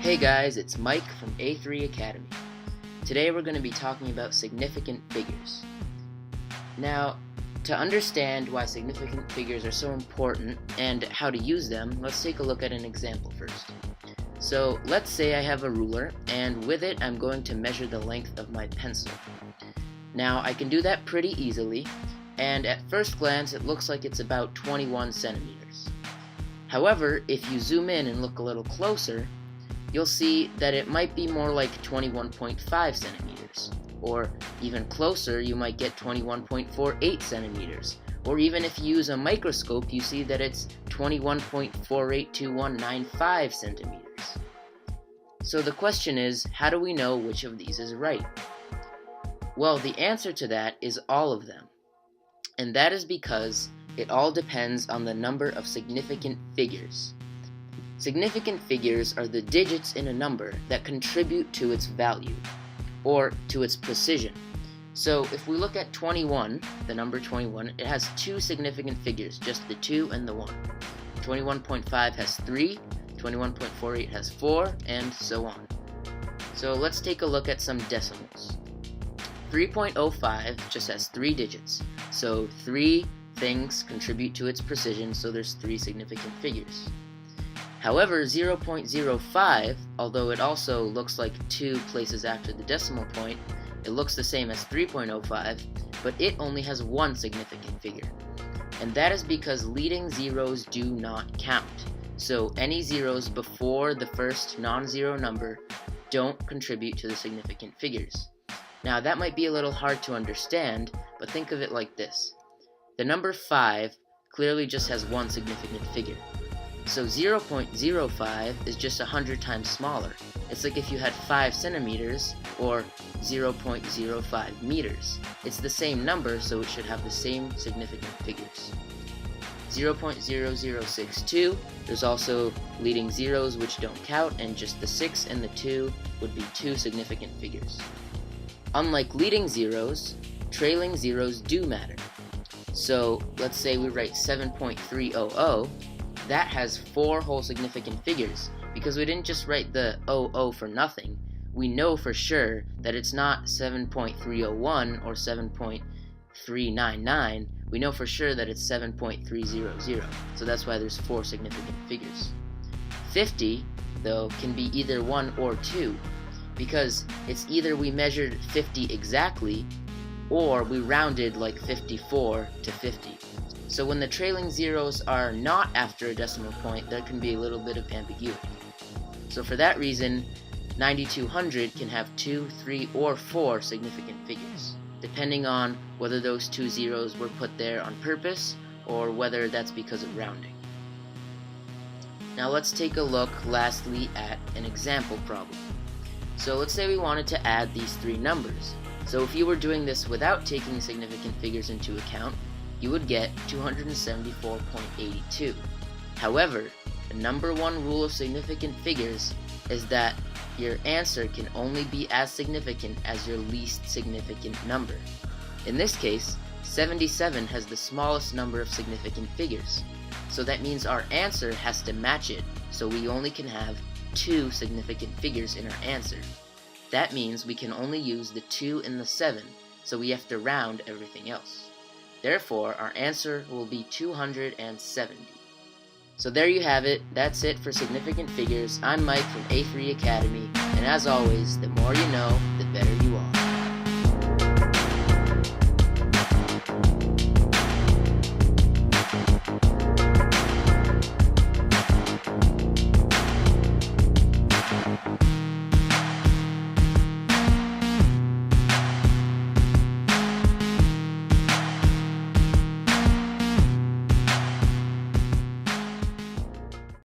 Hey guys, it's Mike from A3 Academy. Today we're going to be talking about significant figures. Now, to understand why significant figures are so important and how to use them, let's take a look at an example first. So let's say I have a ruler, and with it I'm going to measure the length of my pencil. Now I can do that pretty easily, and at first glance it looks like it's about 21 centimeters. However, if you zoom in and look a little closer, you'll see that it might be more like 21.5 centimeters. Or even closer, you might get 21.48 centimeters. Or even if you use a microscope, you see that it's 21.482195 centimeters. So the question is, how do we know which of these is right? Well, the answer to that is all of them. And that is because it all depends on the number of significant figures. Significant figures are the digits in a number that contribute to its value, or to its precision. So if we look at 21, the number 21, it has two significant figures, just the 2 and the 1. 21.5 has 3, 21.48 has 4, and so on. So let's take a look at some decimals. 3.05 just has 3 digits, so 3 things contribute to its precision, so there's 3 significant figures. However, 0.05, although it also looks like 2 places after the decimal point, it looks the same as 3.05, but it only has 1 significant figure. And that is because leading zeros do not count. So any zeros before the first non-zero number don't contribute to the significant figures. Now that might be a little hard to understand, but think of it like this. The number 5 clearly just has 1 significant figure. So 0.05 is just 100 times smaller. It's like if you had 5 centimeters or 0.05 meters. It's the same number, so it should have the same significant figures. 0.0062, there's also leading zeros which don't count, and just the 6 and the 2 would be 2 significant figures. Unlike leading zeros, trailing zeros do matter. So let's say we write 7.300, that has 4 whole significant figures, because we didn't just write the 00 for nothing. We know for sure that it's not 7.301 or 7.399. We know for sure that it's 7.300. So that's why there's 4 significant figures. 50, though, can be either 1 or 2, because it's either we measured 50 exactly, or we rounded like 54 to 50. So when the trailing zeros are not after a decimal point, there can be a little bit of ambiguity. So for that reason, 9200 can have 2, 3, or 4 significant figures, depending on whether those 2 zeros were put there on purpose or whether that's because of rounding. Now let's take a look lastly at an example problem. So let's say we wanted to add these 3 numbers. So if you were doing this without taking significant figures into account, you would get 274.82. However, the number 1 rule of significant figures is that your answer can only be as significant as your least significant number. In this case, 77 has the smallest number of significant figures. So that means our answer has to match it, so we only can have 2 significant figures in our answer. That means we can only use the 2 and the 7, so we have to round everything else. Therefore, our answer will be 270. So there you have it. That's it for significant figures. I'm Mike from A3 Academy, and as always, the more you know, the better you are.